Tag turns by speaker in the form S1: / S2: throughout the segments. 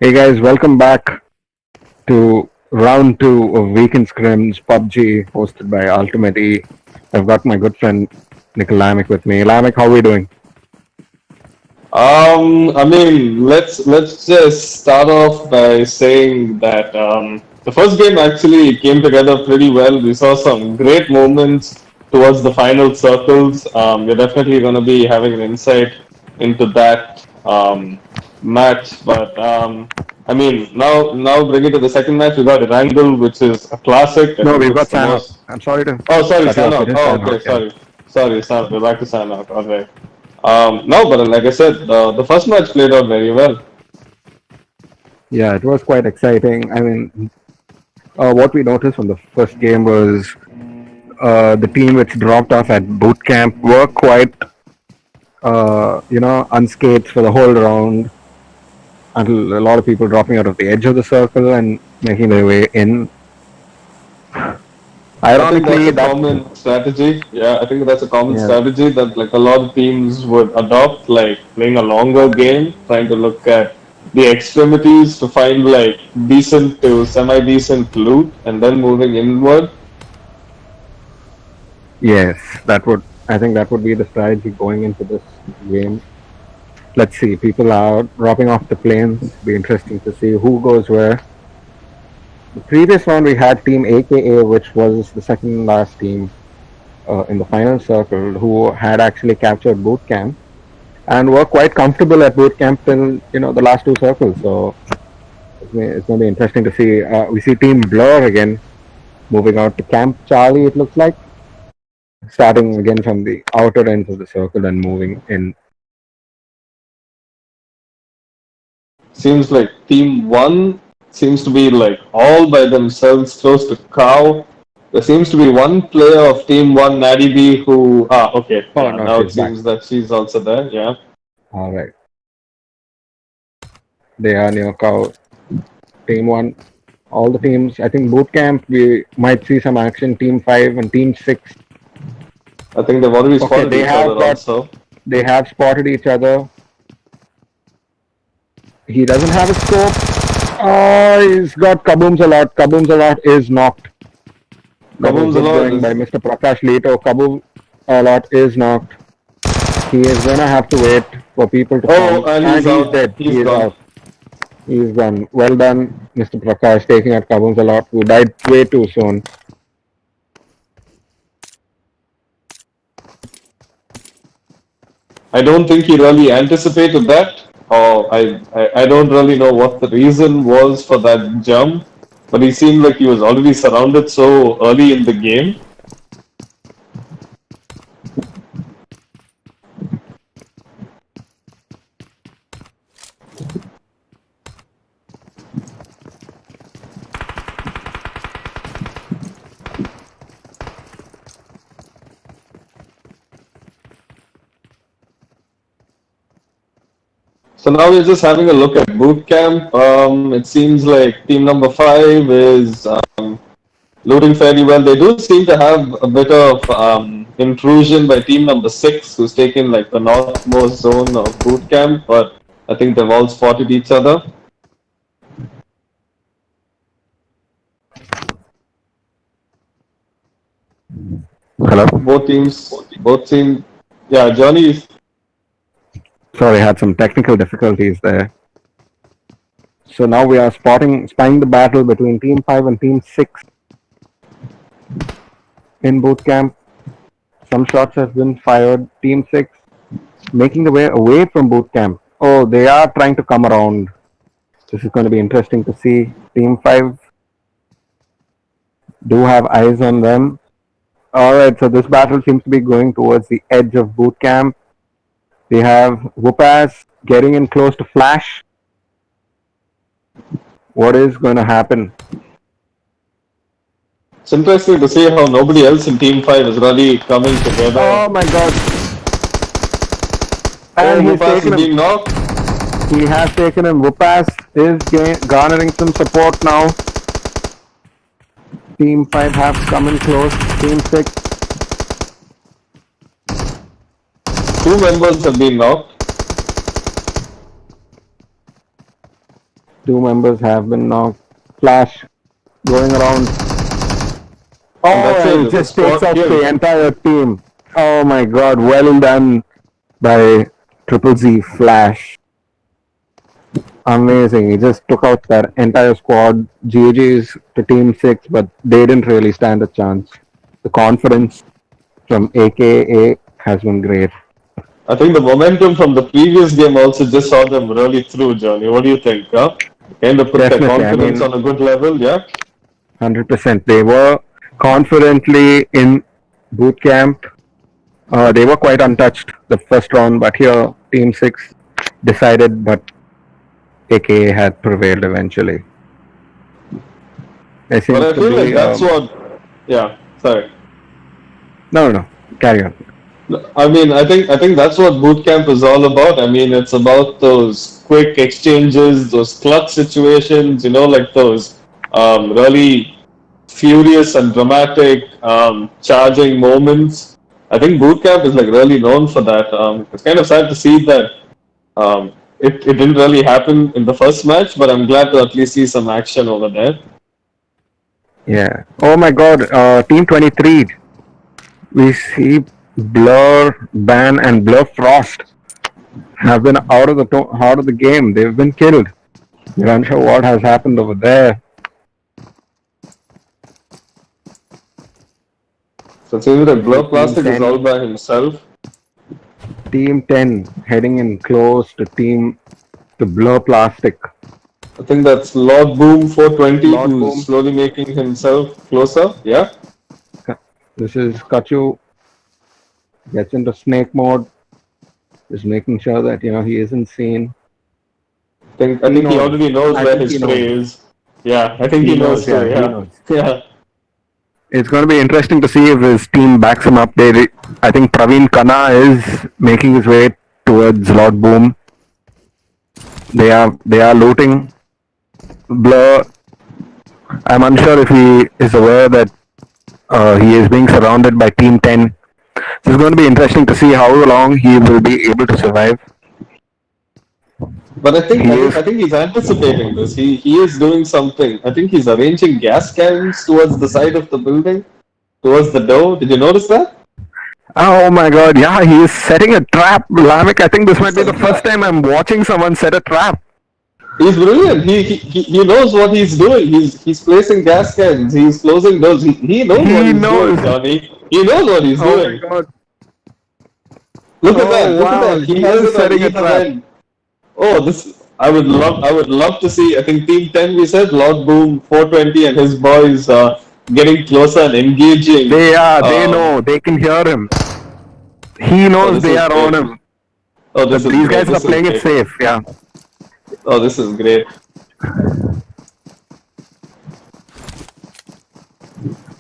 S1: Hey guys, welcome back to round two of Weekend Scrims PUBG hosted by Ultimate E. I've got my good friend Nikhil Lamek with me. Lamek, how are we doing?
S2: Let's just start off by saying that the first game actually came together pretty well. We saw some great moments towards the final circles. We're definitely going to be having an insight into that match. Now bring it to the second match. We got Wrangle, which is a classic. I
S1: No,
S2: think
S1: we've
S2: it's
S1: got
S2: the
S1: Sanok.
S2: most.
S1: I'm sorry to
S2: Oh, sorry,
S1: cut you off. It
S2: Sanok.
S1: is
S2: Oh,
S1: Sanok,
S2: okay,
S1: yeah.
S2: sorry, Sanok. We're back to Sanok. Okay. No, but like I said, the first match played out very well.
S1: Yeah, it was quite exciting. What we noticed from the first game was the team which dropped off at boot camp were quite, unscathed for the whole round until a lot of people dropping out of the edge of the circle and making their way in.
S2: I think that's
S1: Ironically,
S2: a
S1: that
S2: common strategy. Yeah, I think that's a common
S1: yeah,
S2: strategy that like a lot of teams would adopt, like playing a longer game, trying to look at the extremities to find like decent to semi-decent loot, and then moving inward.
S1: yes, that would I think that would be the strategy going into this game. Let's see, people are dropping off the planes. Be interesting to see who goes where. The previous one we had Team AKA, which was the second last team in the final circle, who had actually captured boot camp and were quite comfortable at boot camp till the last two circles. So it's going to be interesting to see. We see Team Blur again moving out to Camp Charlie. It looks like starting again from the outer ends of the circle and moving in.
S2: Seems like Team One seems to be like all by themselves, close to Cow. There seems to be one player of Team One, Natty B, who okay,
S1: Oh
S2: yeah.
S1: no,
S2: Now
S1: she's
S2: it
S1: back.
S2: seems that she's also there. Yeah.
S1: All right, they are near Cow. Team one, all the teams. I think boot camp we might see some action. Team five and team six.
S2: I think they've already
S1: Okay,
S2: spotted each other also.
S1: they have spotted each other. He doesn't have a scope. Oh, he's got Kaboom's a lot. Kaboom's a lot is knocked. That was
S2: Kaboom's a
S1: good
S2: lot
S1: going by
S2: is.
S1: Mr. Prakash Leto. Kaboom a lot is knocked. He is gonna have to wait for people to
S2: Oh,
S1: come,
S2: and
S1: and
S2: he's
S1: he's
S2: out.
S1: dead. He
S2: He's
S1: is
S2: gone.
S1: out. He's gone. Well done, Mr. Prakash, taking out Kaboom's a lot, who died way too soon.
S2: I don't think he really anticipated that. I don't really know what the reason was for that jump, but he seemed like he was already surrounded so early in the game. So now we're just having a look at boot camp. It seems like team number five is looting fairly well. They do seem to have a bit of intrusion by team number six, who's taken like the northmost zone of boot camp, but I think they've all spotted each other.
S1: Hello.
S2: Both teams, yeah, Johnny.
S1: Sorry, I had some technical difficulties there. So now we are spying the battle between Team 5 and Team 6 in boot camp. Some shots have been fired. Team 6 making the way away from boot camp. Oh, they are trying to come around. This is going to be interesting to see. Team 5 do have eyes on them. Alright, so this battle seems to be going towards the edge of boot camp. They have Whoopaz getting in close to Flash. What is going to happen?
S2: It's interesting to see how nobody else in Team 5 is really coming together.
S1: Oh my god.
S2: Oh,
S1: And he's
S2: Mupas is
S1: taken him.
S2: being knocked.
S1: He has taken him. Whoopaz is garnering some support now. Team 5 have come in close. Team 6.
S2: Two members have been knocked.
S1: Two members have been knocked. Flash going around.
S2: And
S1: Oh,
S2: that's
S1: and
S2: it.
S1: he
S2: It's a
S1: just takes
S2: squad
S1: out
S2: kill.
S1: the entire team. Oh my god, well done by Triple Z Flash. Amazing. He just took out that entire squad. GG's to Team 6, but they didn't really stand a chance. The confidence from AKA has been great.
S2: I think the momentum from the previous game also just saw them really through, Johnny. What do you think? Huh? Kind of put their
S1: Definitely. I
S2: confidence
S1: mean,
S2: on a good level, yeah?
S1: 100%. They were confidently in boot camp. They were quite untouched the first round, but here Team 6 decided, but AKA had prevailed eventually. There
S2: But
S1: seems
S2: I
S1: to
S2: feel like
S1: be.
S2: that's what. Yeah, sorry.
S1: No, no, no. Carry on.
S2: I think that's what boot camp is all about. I mean, it's about those quick exchanges, those clutch situations, like those really furious and dramatic charging moments. I think boot camp is like really known for that. It's kind of sad to see that it didn't really happen in the first match, but I'm glad to at least see some action over there.
S1: Yeah. Oh my god. Team 23. We see Blur, Ban, and Blur Frost have been out of the game. They've been killed. We're unsure what has happened over there.
S2: So it seems
S1: We
S2: like
S1: see
S2: Blur Plastic is all by himself.
S1: Team 10 heading in close to Blur Plastic.
S2: I think that's Lord Boom 420
S1: Lord
S2: who's
S1: Boom.
S2: slowly making himself closer. Yeah.
S1: This is Kachu gets into snake mode. Just making sure that he isn't seen.
S2: I think he already knows
S1: I
S2: where
S1: think
S2: his
S1: he
S2: prey
S1: knows.
S2: is. Yeah, I think
S1: He
S2: he knows
S1: knows.
S2: too.
S1: Yeah, he
S2: Yeah.
S1: knows.
S2: Yeah.
S1: It's going to be interesting to see if his team backs him up. I think Praveen Khanna is making his way towards Lord Boom. They are looting. Blur. I'm unsure if he is aware that he is being surrounded by Team 10. So it's going to be interesting to see how long he will be able to survive.
S2: But I think
S1: He
S2: I think
S1: is.
S2: I think he's anticipating this. He is doing something. I think he's arranging gas cans towards the side of the building, towards the door. Did you notice that?
S1: Oh my god, yeah, he is setting a trap. Lamek, I think this might
S2: It's
S1: be
S2: a
S1: the first
S2: trap.
S1: time I'm watching someone set a trap.
S2: He's brilliant. He knows what he's doing. He's placing gas cans. He's closing doors. He knows what
S1: He
S2: he's doing,
S1: knows.
S2: Johnny. He knows what he's
S1: Oh my
S2: doing.
S1: god.
S2: Look at that.
S1: Oh
S2: Look at
S1: wow,
S2: that. He
S1: he
S2: has
S1: is
S2: it on
S1: setting a
S2: either
S1: trap.
S2: end. Oh, this I would love to see. I think Team 10 we said Lord Boom 420 and his boys getting closer and engaging.
S1: They know, they can hear him. He
S2: Oh,
S1: knows
S2: this
S1: they
S2: is
S1: are on
S2: great.
S1: him.
S2: Oh, this
S1: But
S2: is
S1: these
S2: great.
S1: guys are
S2: This is
S1: playing it
S2: great.
S1: safe, yeah.
S2: Oh, this is great.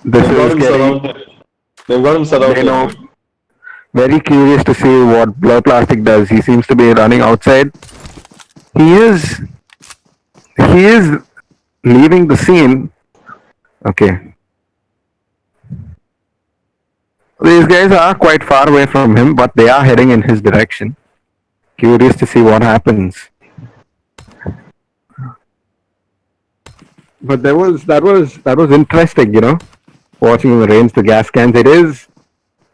S1: This
S2: They've got
S1: is
S2: him
S1: getting,
S2: surrounded. They've got him
S1: they know,
S2: surrounded.
S1: very curious to see what Blur Plastic does. He seems to be running outside. He is, he is leaving the scene. Okay. These guys are quite far away from him, but they are heading in his direction. Curious to see what happens. But that was interesting, watching him arrange the gas cans. It is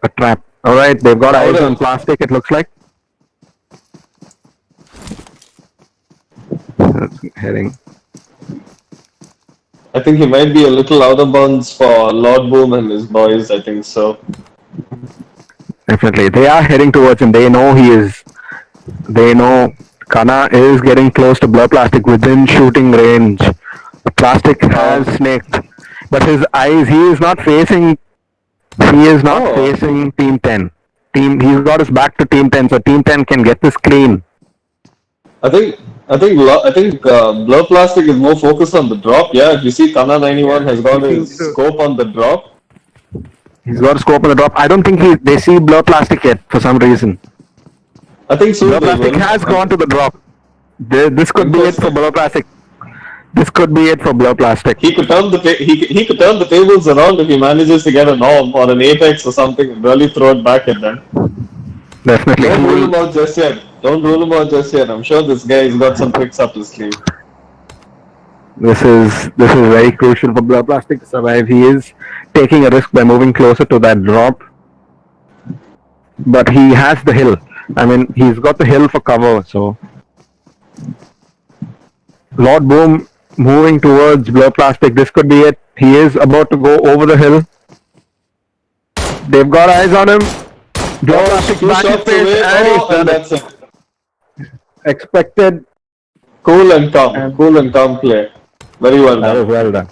S1: a trap. All right, they've got eyes on plastic. It looks like. That's heading.
S2: I think he might be a little out of bounds for Lord Boom and his boys. I think so.
S1: Definitely, they are heading towards him. They know he is. They know Kana is getting close to Blur Plastic within shooting range. The plastic has snaked, but his eyes. He is not facing. He is not facing Team 10. He's got his back to Team 10, so Team 10 can get this clean.
S2: I think Blur Plastic is more focused on the drop. Yeah, if you see Kana 91 has got his scope on the drop.
S1: He's got a scope on the drop. I don't think they see Blur Plastic yet for some reason.
S2: I think soon
S1: Blur Plastic has gone to the drop. This could be it for Blur Plastic. This could be it for Blur Plastic.
S2: He could turn he could turn the tables around if he manages to get an orb or an apex or something and really throw it back at them.
S1: Definitely.
S2: Don't rule him out just yet. Don't rule him out just yet. I'm sure this guy's got some tricks up his sleeve.
S1: This is very crucial for Blur Plastic to survive. He is taking a risk by moving closer to that drop, but he has the hill. I mean, he's got the hill for cover. So Lord Boom moving towards Blur Plastic. This could be it. He is about to go over the hill. They've got eyes on him. Blur Plastic's back in space, and he's done it.
S2: That's it.
S1: Expected.
S2: Cool and calm play. Very well
S1: That
S2: done.
S1: was well done.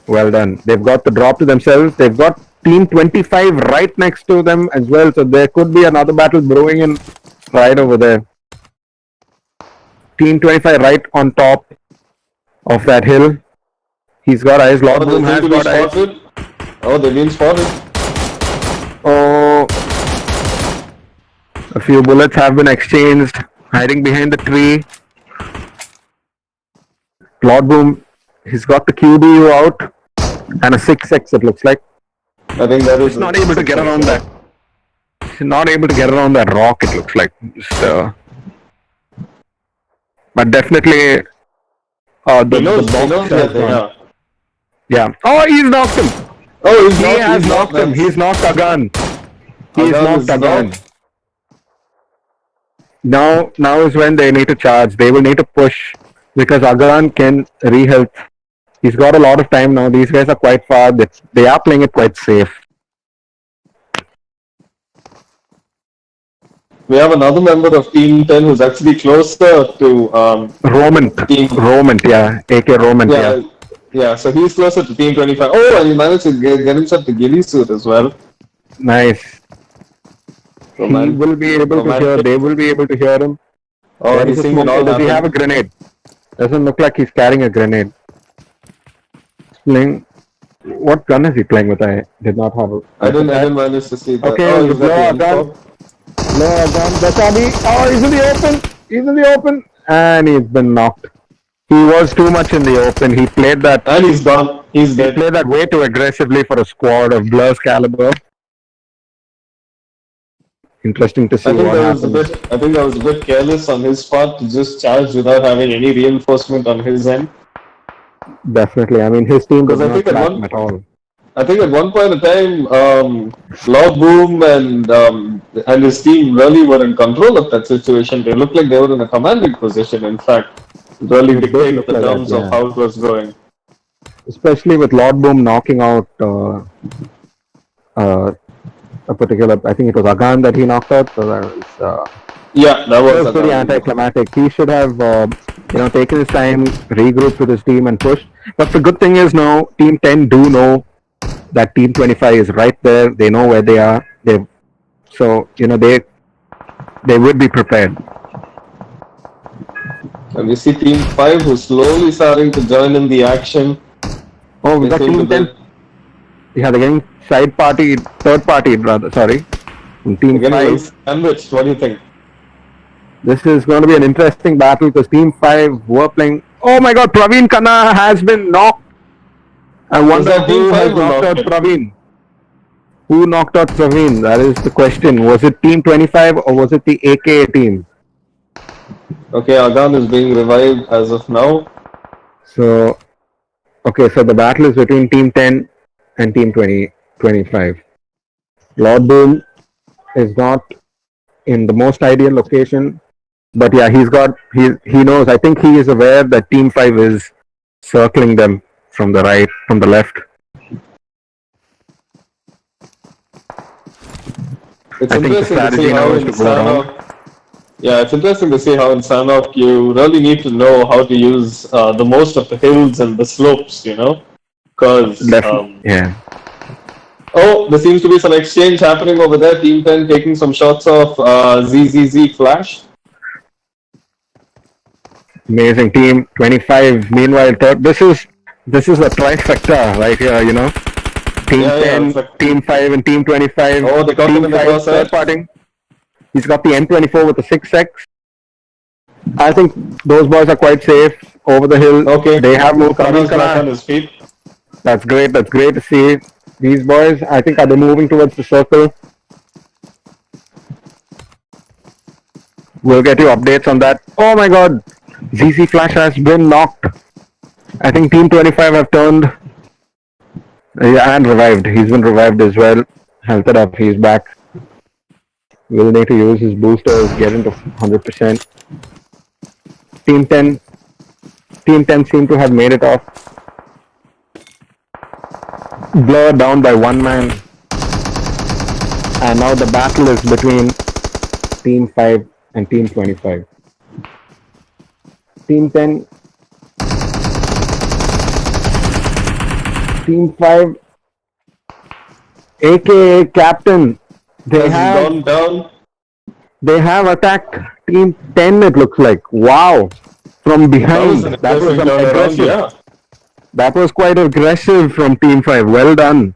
S1: Well done. They've got the drop to themselves. They've got Team 25 right next to them as well. So there could be another battle brewing in right over there. Team 25 right on top of that hill. He's got eyes. Lord Boom has got eyes.
S2: Spotted. Oh, they've been spotted.
S1: Oh, a few bullets have been exchanged. Hiding behind the tree. Lord Boom, he's got the QBU out and a 6x it looks like.
S2: I think that is.
S1: He's not able to get around that. He's not able to get around that rock, it looks like. But definitely the box has gone. Yeah. Oh, he's knocked him.
S2: Oh,
S1: He has knocked him. He's knocked Agan. He's knocked Agan. Now is when they need to charge. They will need to push because Agan can re-health. He's got a lot of time now. These guys are quite far. They are playing it quite safe.
S2: We have another member of Team 10 who's actually closer to
S1: Romant.
S2: Team.
S1: Romant, yeah. AK Romant, yeah.
S2: Yeah, so he's closer to Team 25. Oh, and he managed to get himself the ghillie suit as well.
S1: Nice. He will be able to hear. They will be able to hear him.
S2: Oh, he's seeing it all
S1: Does he
S2: happen.
S1: have a grenade? Doesn't look like he's carrying a grenade. Playing. What gun is he playing with? I did not have a.
S2: I didn't manage to see that.
S1: Okay,
S2: oh, he's
S1: blow
S2: got
S1: a
S2: the
S1: gun.
S2: info.
S1: Blow a gun. Basabi. Oh, he's in the open. He's in the open. And he's been knocked. He was too much in the open. He played that.
S2: And he's gone. He's
S1: He
S2: dead.
S1: played that way too aggressively for a squad of Blur's caliber. Interesting to see
S2: I think
S1: what happens.
S2: I think that was a bit careless on his part to just charge without having any reinforcement on his end.
S1: Definitely. I mean, his team does
S2: Because I
S1: not
S2: think at
S1: track
S2: one-
S1: him at all.
S2: I think at one point in time, Lord Boom and his team really were in control of that situation. They looked like they were in a commanding position, in fact. It really
S1: It did
S2: dictated
S1: look
S2: the
S1: like that,
S2: terms
S1: yeah.
S2: of how it was going.
S1: Especially with Lord Boom knocking out a particular, I think it was Agan that he knocked out. So that
S2: Yeah, that was
S1: was pretty anticlimactic. He should have, taken his time, regrouped with his team, and pushed. But the good thing is now, Team 10 do know that Team 25 is right there. They know where they are. They would be prepared.
S2: And we see Team 5 who's slowly starting to join in the action.
S1: Oh, we
S2: They
S1: got
S2: seem
S1: Team
S2: to
S1: 10. Yeah, they're getting third party rather. Sorry, from Team
S2: Again,
S1: 5.
S2: sandwiched. What do you think?
S1: This is going to be an interesting battle because Team 5 were playing. Oh my god, Praveen Khanna has been knocked. I wonder
S2: that Team
S1: who has
S2: 5 who
S1: knocked out
S2: knocked him?
S1: Praveen. Who knocked out Praveen? That is the question. Was it Team 25 or was it the AK team?
S2: Okay, Agan is being revived as of now.
S1: So, okay, so the battle is between Team 10 and Team 25. Lord Boom is not in the most ideal location, but yeah, he knows. I think he is aware that Team 5 is circling them from the right, from the left.
S2: It's
S1: I think the
S2: interesting to
S1: strategy
S2: see how
S1: now is
S2: in
S1: to go around.
S2: Sanok. Yeah, it's interesting to see how in Sanok you really need to know how to use the most of the hills and the slopes, Because
S1: Yeah.
S2: oh, there seems to be some exchange happening over there. Team 10 taking some shots of ZZZ Flash.
S1: Amazing team. 25. Meanwhile, this is a trifecta right here. Team
S2: Yeah,
S1: 10,
S2: it's like-
S1: Team 5, and Team 25.
S2: Oh, they got
S1: Team
S2: him in the
S1: 5
S2: crosshair.
S1: third parting. He's got the M24 with the 6x. I think those boys are quite safe over the hill.
S2: Okay.
S1: They have moved.
S2: Khanna's back on his feet.
S1: That's great. That's great to see. These boys, I think, are they moving towards the circle? We'll get you updates on that. Oh my god! ZZ Flash has been knocked. I think Team 25 have turned yeah, and revived. He's been revived as well. Health it up. He's back. Will need to use his boosters, get into 100%. Team 10, Team 10 seem to have made it off. Blur down by one man, and now the battle is between Team 5 and Team 25. Team 10, Team 5, aka Captain, they
S2: Has
S1: have
S2: gone down.
S1: they have attacked Team 10. It looks like wow from
S2: That
S1: behind.
S2: was an
S1: That was
S2: aggressive
S1: an
S2: turnaround,
S1: aggressive.
S2: yeah.
S1: That was quite aggressive from Team 5. Well done.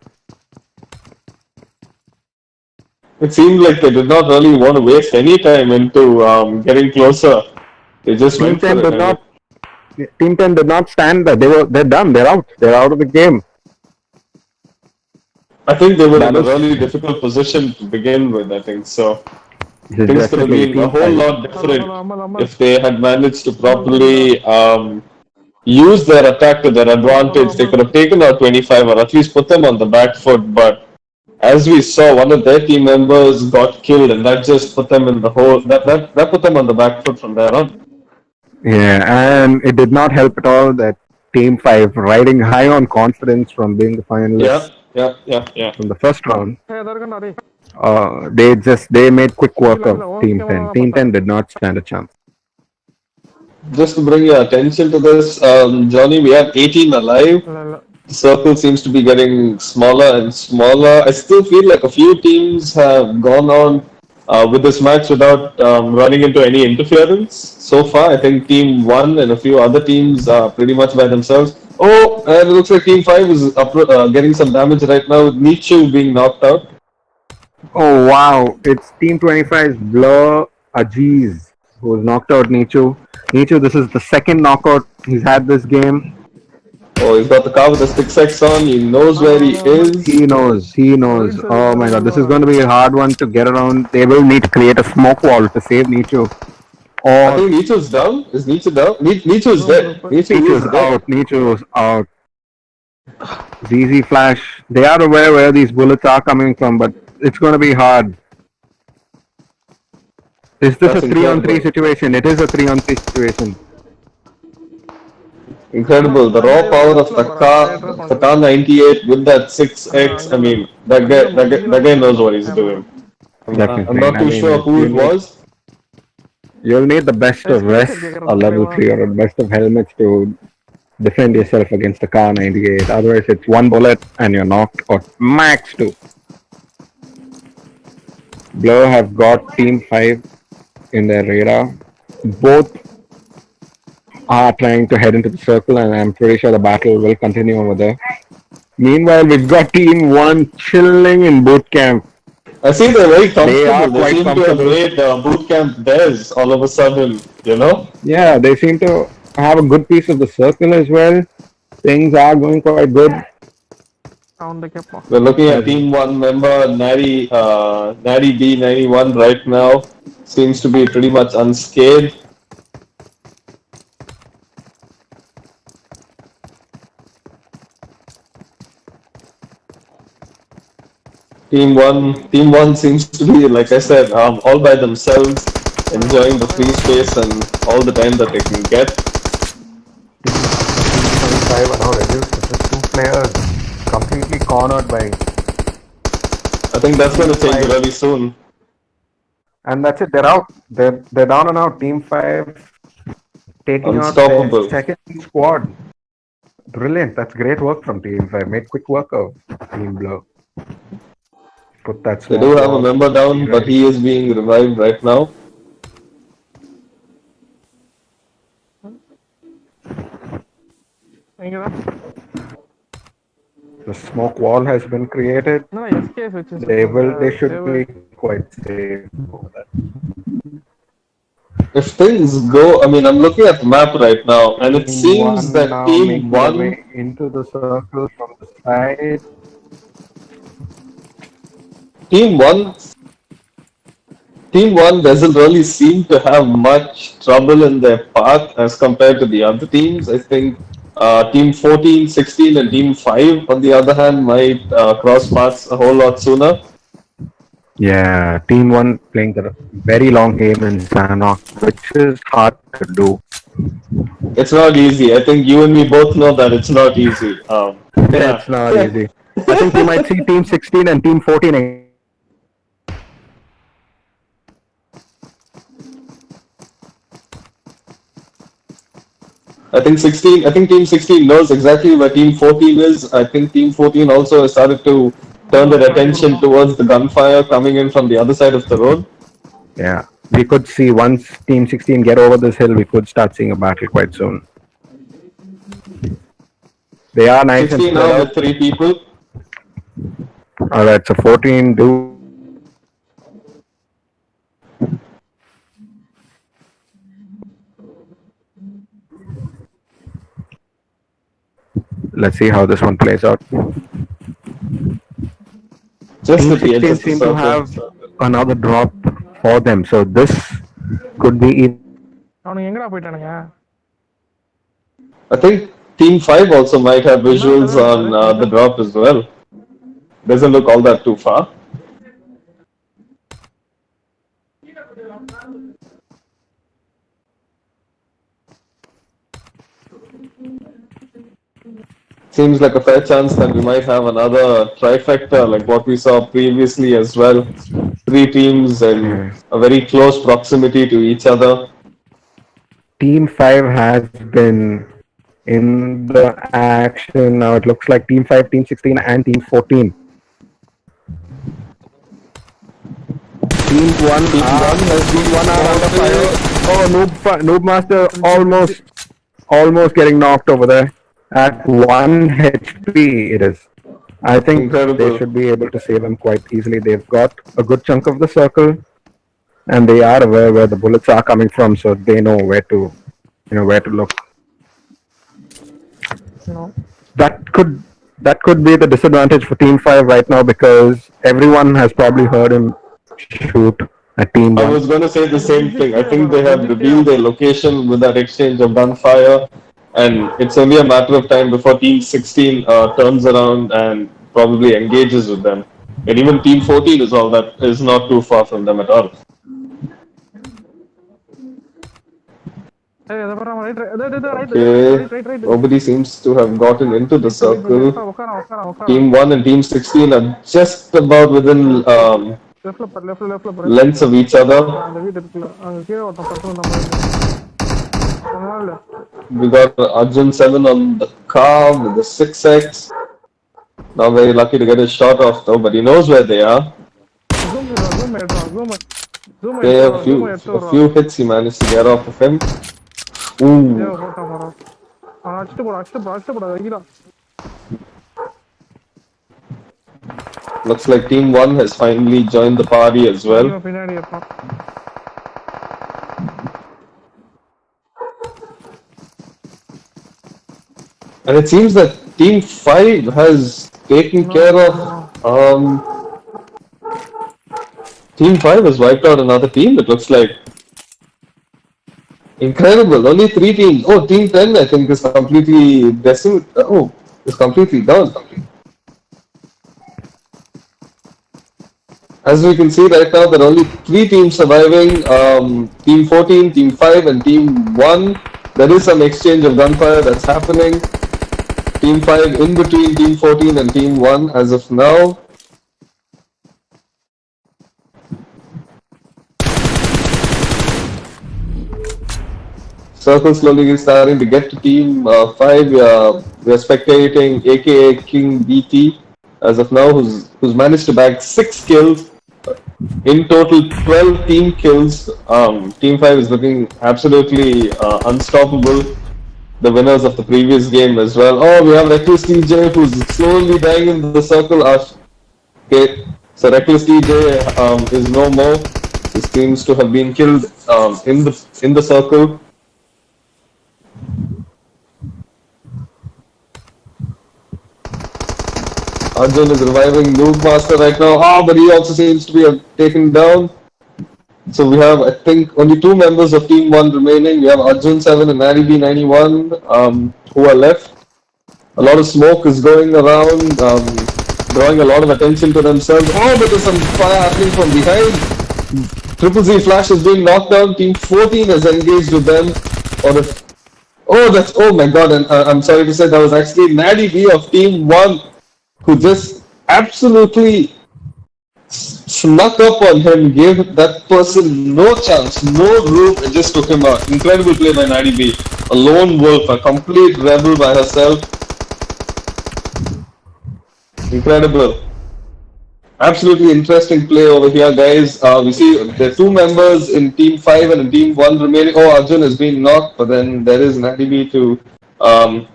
S2: It seemed like they did not really want to waste any time into getting closer. They just
S1: Team
S2: went for
S1: 10
S2: it.
S1: did
S2: I mean,
S1: not Team 10 did not stand there. They're done. They're out. They're out of the game.
S2: I think they were
S1: That
S2: in a
S1: was
S2: really difficult position to begin with. I think so. Things could have
S1: definitely
S2: been a
S1: Team
S2: whole
S1: 5.
S2: lot different if they had managed to properly use their attack to their advantage. They could have taken out 25 or at least put them on the back foot. But as we saw, one of their team members got killed, and that just put them in the hole. That put them on the back foot from there on.
S1: Yeah, and it did not help at all that Team 5 riding high on confidence from being the
S2: Yeah,
S1: finalists
S2: yeah, yeah, yeah.
S1: from the first round. They made quick work of Team 10. Team 10 did not stand a chance.
S2: Just to bring your attention to this, Johnny, we have 18 alive. The circle seems to be getting smaller and smaller. I still feel like a few teams have gone on with this match without running into any interference. So far, I think Team 1 and a few other teams are pretty much by themselves. Oh, and it looks like Team 5 is getting some damage right now with Nichu being knocked out.
S1: Oh wow, it's Team 25's Blur Ajiz who's knocked out Nichu. Nichu, this is the second knockout he's had this game.
S2: Oh, he's got the car with the 6x on. He knows where he is.
S1: He knows. He knows. Oh my god, this is going to be a hard one to get around. They will need to create a smoke wall to save Nichu.
S2: I
S1: Or
S2: think Nichu's down. Is Nichu down? Nichu is dead. Nichu
S1: Nichu's
S2: is dead.
S1: out. Nichu's out. ZZ Flash. They are aware where these bullets are coming from, but it's going to be hard. Is this
S2: That's
S1: a 3-on-3
S2: incredible.
S1: situation? It is a 3-on-3 situation.
S2: Incredible. The raw power of the car 98 with that 6x. I mean, that guy knows what he's doing. I'm
S1: Definitely.
S2: not
S1: I
S2: too
S1: mean,
S2: sure who it was.
S1: you'll need the best of vests or level 3 or the best of helmets to defend yourself against a car 98. Otherwise, it's one bullet and you're knocked, or max 2. Blur have got Team 5 in their radar. Both are trying to head into the circle, and I'm pretty sure the battle will continue over there. Meanwhile, we've got Team 1 chilling in boot camp.
S2: I see they're very
S1: They are
S2: comfortable. They
S1: quite
S2: seem to have
S1: comfortable.
S2: made boot camp theirs all of a sudden, you know?
S1: Yeah, they seem to have a good piece of the circle as well. Things are going quite good.
S2: We're looking at Team 1 member Nari B91 right now. Seems to be pretty much unscathed. Team One seems to be, like I said, all by themselves, enjoying the free space and all the time that they can get.
S1: Team 25 are now reduced to just 2 players, completely cornered by.
S2: I think that's going to change really soon.
S1: And that's it. They're out. They're down and out. Team 5 taking out
S2: Unstoppable.
S1: their second squad. Brilliant. That's great work from Team 5. Made quick work of Team Blur. Put that
S2: They
S1: smoke
S2: do have a
S1: wall.
S2: member down, but he is being revived right now.
S1: The smoke wall has been created. They should be quite safe over that.
S2: If things go, I mean, I'm looking at the map right now, and it seems that
S1: now
S2: Team
S1: making their
S2: 1
S1: way into the circle from the side.
S2: Team 1 doesn't really seem to have much trouble in their path as compared to the other teams. I think Team 14, 16, and Team 5, on the other hand, might cross paths a whole lot sooner.
S1: Yeah, Team 1 playing the very long game in Sanok, which is hard to do.
S2: It's not easy. I think you and me both know that it's not easy. Yeah.
S1: It's not easy. I think we might see Team 16 and Team 14 against each other in Team 1.
S2: I think 16. I think Team 16 knows exactly where Team 14 is. I think Team 14 also has started to turn their attention towards the gunfire coming in from the other side of the road.
S1: Yeah, we could see once Team 16 get over this hill, we could start seeing a battle quite soon. They are nice and
S2: 16
S1: spread
S2: now
S1: out.
S2: with 3 people.
S1: Alright, so 14 do have a good chunk of the circle. Let's see how this one plays out.
S2: Just
S1: Team
S2: at the edge
S1: 16
S2: of the
S1: seem to
S2: circle.
S1: have another drop for them, so this could be either a victory or a loss.
S2: I think Team 5 also might have visuals on the drop as well. Doesn't look all that too far. Seems like a fair chance that we might have another trifecta like what we saw previously as well. 3 teams in a very close proximity to each other.
S1: Team 5 has been in the action now. It looks like Team 5, Team 16, and Team 14. Team 1 are under fire. Oh, Noob Master almost getting knocked over there. At 1 HP it is. I think
S2: Incredible.
S1: they should be able to save him quite easily. They've got a good chunk of the circle, and they are aware where the bullets are coming from, so they know where to look.
S3: No.
S1: That could be the disadvantage for Team 5 right now, because everyone has probably heard him shoot at Team 1.
S2: I was going to say the same thing. I think they have revealed their location with that exchange of gunfire, and it's only a matter of time before Team 16 turns around and probably engages with them. And even Team 14 is not too far from them at all. Okay, nobody seems to have gotten into the circle. Team 1 and Team 16 are just about within lengths of each other. We got Arjun 7 on the car with the 6x. Not very lucky to get his shot off though, but he knows where they are. Okay, a few hits he managed to get off of him. Ooh. Looks like Team 1 has finally joined the party as well. And it seems that Team 5 has taken care of... Team 5 has wiped out another team, it looks like. Incredible, only 3 teams. Oh, Team 10 I think is completely decimated. Oh, is completely done. As we can see right now, there are only 3 teams surviving. Team 14, Team 5 and Team 1. There is some exchange of gunfire that's happening. Team 5 in between Team 14 and Team 1 as of now. Circle slowly starting to get to Team 5. We are spectating aka King BT as of now, who's managed to bag 6 kills. In total, 12 team kills. Team 5 is looking absolutely unstoppable. The winners of the previous game as well. Oh, we have Reckless TJ who's slowly dying in the circle. Okay, so Reckless TJ is no more. He seems to have been killed in the circle. Arjun is reviving Noob Master right now. Oh, but he also seems to be taken down. So we have, I think, only two members of Team 1 remaining. We have Arjun 7 and Nari B91 who are left. A lot of smoke is going around, drawing a lot of attention to themselves. Oh, but there's some fire happening from behind. Triple Z Flash is being knocked down. Team 14 has engaged with them. Or if, oh, that's, oh my god, and I'm sorry to say that was actually Natty B of Team 1 who just absolutely snuck up on him, gave that person no chance, no room, and just took him out. Incredible play by Natty B. A lone wolf, a complete rebel by herself. Incredible. Absolutely interesting play over here, guys. We see there are two members in Team 5 and in Team 1 remaining. Oh, Arjun has been knocked, but then there is Natty B to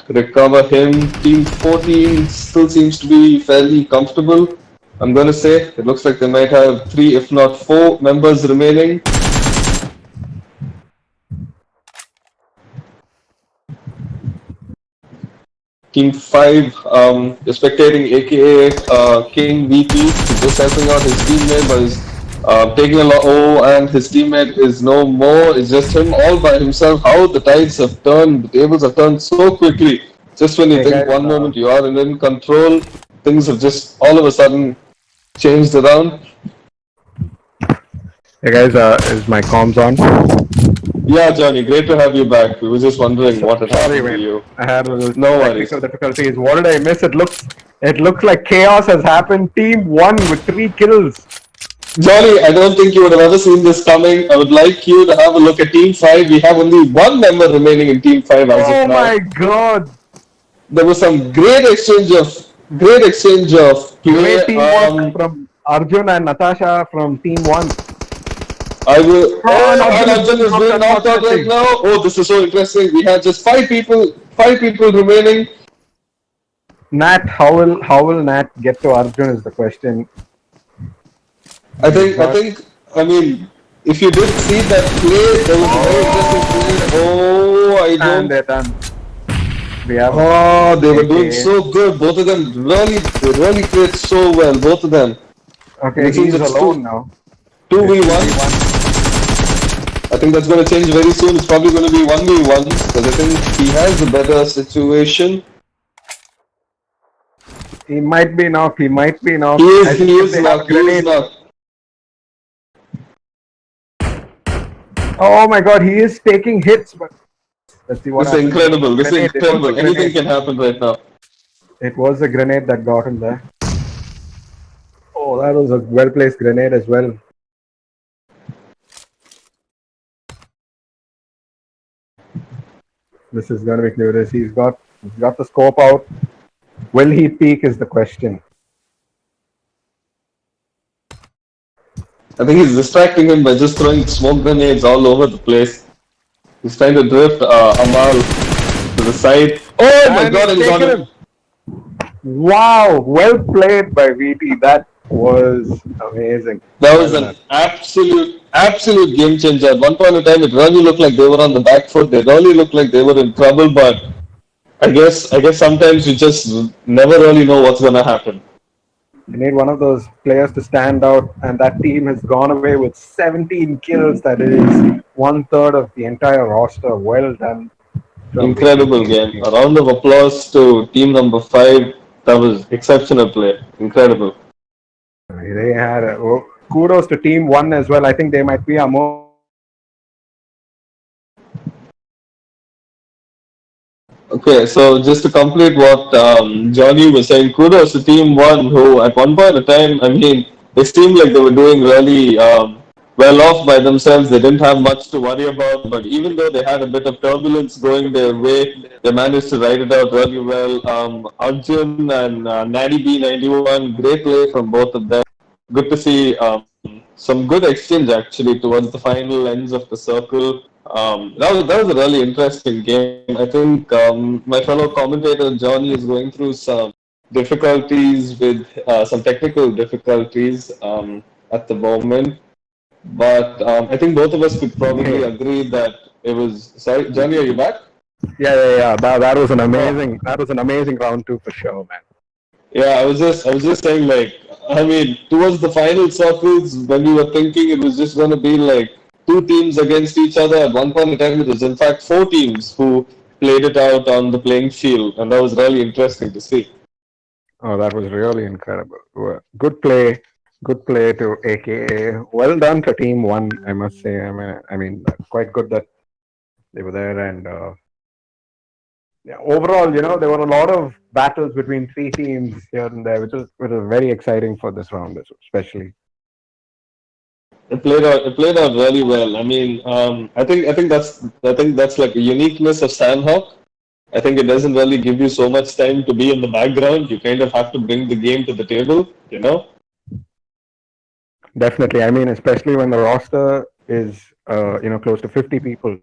S2: recover him. Team 14 still seems to be fairly comfortable, I'm going to say. It looks like they might have 3, if not 4 members remaining. Team 5, you're spectating aka King VP, who's just helping out his teammate, but is taking a lot. Oh, and his teammate is no more. It's just him all by himself. How the tides have turned, the tables have turned so quickly. Just when you
S1: Hey
S2: think
S1: guys,
S2: one moment you are in control, things have just all of a sudden changed around.
S1: hey guys, is my comms on?
S2: Yeah, Johnny, great to have you back. We were just wondering what had
S1: Sorry,
S2: happened to
S1: man.
S2: you.
S1: I had a little
S2: No
S1: technical
S2: worries.
S1: difficulties. What did I miss? It looks like chaos has happened. Team 1 with 3 kills.
S2: Johnny, I don't think you would have ever seen this coming. I would like you to have a look at Team 5. We have only one member remaining in Team 5 as
S1: Oh
S2: of now.
S1: my god!
S2: There was some great exchange of play.
S1: Great teamwork from Arjun and Natasha from Team 1.
S2: I will.
S1: Oh,
S2: Oh,
S1: Arjun
S2: and
S1: is
S2: Arjun is
S1: knocked
S2: being knocked out right
S1: unfortunately.
S2: now. Oh, this is so interesting. We had just five people remaining.
S1: Nat, how will Nat get to Arjun is the question.
S2: I mean, if you did see that play, there was a very interesting play. Oh, I
S1: And
S2: don't.
S1: they're done. We have.
S2: Oh, they were doing
S1: Okay.
S2: so good. Both of them they really played so well. Both of them.
S1: Okay,
S2: It seems
S1: he's
S2: it's
S1: alone now.
S2: 2v1. I think that's going to change very soon. It's probably going to be 1v1 because I think he has a better situation.
S1: He might be knocked. He might be knocked.
S2: He
S1: I
S2: is,
S1: think
S2: he
S1: if
S2: is
S1: they have a
S2: knocked. He is
S1: grenade.
S2: knocked.
S1: Oh my god, he is taking hits, but let's see what
S2: This is
S1: happens.
S2: incredible. This is
S1: Grenade. It was a
S2: incredible. Anything
S1: grenade.
S2: can happen right now.
S1: It was a grenade that got him there. Oh, that was a well-placed grenade as well. This is going to be curious. He's got the scope out. Will he peak is the question.
S2: I think he's distracting him by just throwing smoke grenades all over the place. He's trying to drift Amal to the side. Oh my god, and he got him.
S1: Wow, well played by VT. That was amazing.
S2: That was an absolute game changer. At one point in time, it really looked like they were on the back foot. They really looked like they were in trouble, but I guess sometimes you just never really know what's gonna happen.
S1: You need one of those players to stand out, and that team has gone away with 17 kills. That is 1/3 of the entire roster. Well done.
S2: Incredible game. A round of applause to team number 5. That was exceptional play. Incredible.
S1: They had kudos to team 1 as well. I think they might be our most.
S2: Okay, so just to complete what Johnny was saying, kudos to Team 1, who at one point in time, I mean, it seemed like they were doing really well off by themselves. They didn't have much to worry about, but even though they had a bit of turbulence going their way, they managed to ride it out really well. Arjun and Natty B91, great play from both of them. Good to see some good exchange actually towards the final ends of the circle. That was a really interesting game. I think my fellow commentator Johnny is going through some difficulties with some technical difficulties at the moment. But I think both of us could probably agree that it was. Sorry, Johnny, are you back?
S1: Yeah. That was an amazing. That was an amazing round 2 for sure, man.
S2: Yeah, I was just saying like I mean, towards the final circles, when we were thinking it was just going to be like two teams against each other, at one point in time, it was in fact four teams who played it out on the playing field, and that was really interesting to see.
S1: Oh, that was really incredible. Good play to AKA. Well done to Team One, I must say. I mean, quite good that they were there. And yeah, overall, there were a lot of battles between three teams here and there, which was very exciting for this round, especially.
S2: It played out really well. I mean, I think that's like a uniqueness of Sandhawk. I think it doesn't really give you so much time to be in the background. You kind of have to bring the game to the table.
S1: Definitely. I mean, especially when the roster is, close to 50 people,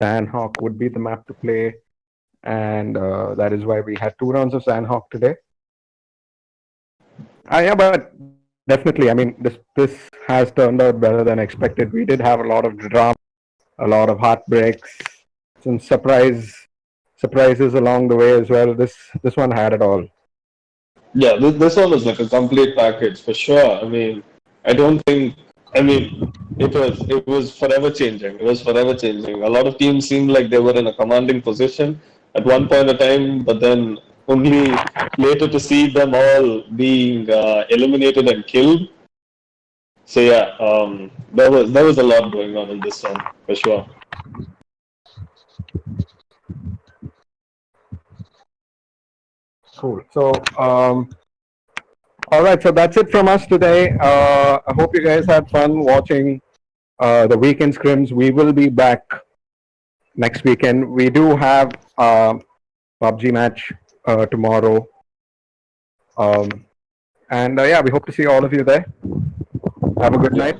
S1: Sandhawk would be the map to play. And that is why we had two rounds of Sandhawk today. Yeah, but definitely, I mean, this has turned out better than expected. We did have a lot of drama, a lot of heartbreaks, some surprises along the way as well. This one had it all.
S2: Yeah, this one was like a complete package for sure. I mean, I don't think. I mean, it was forever changing. It was forever changing. A lot of teams seemed like they were in a commanding position at one point of time, but then only later to see them all being eliminated and killed. So yeah, there was a lot going on in this one for sure.
S1: Cool. So, all right. So that's it from us today. I hope you guys had fun watching the weekend scrims. We will be back next weekend. We do have PUBG match tomorrow. And yeah, we hope to see all of you there. Have a good
S2: Yeah.
S1: night.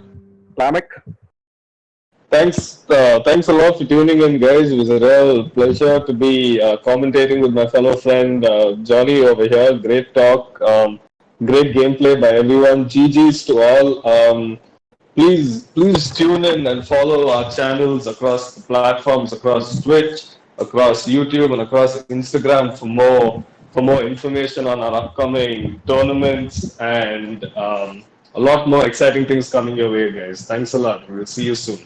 S1: Lamek.
S2: Thanks a lot for tuning in, guys. It was a real pleasure to be commentating with my fellow friend Johnny over here. Great talk, great gameplay by everyone. GGs to all. Please tune in and follow our channels across the platforms, across Twitch, across YouTube, and across Instagram for more information on our upcoming tournaments and a lot more exciting things coming your way, guys. Thanks a lot. We'll see you soon.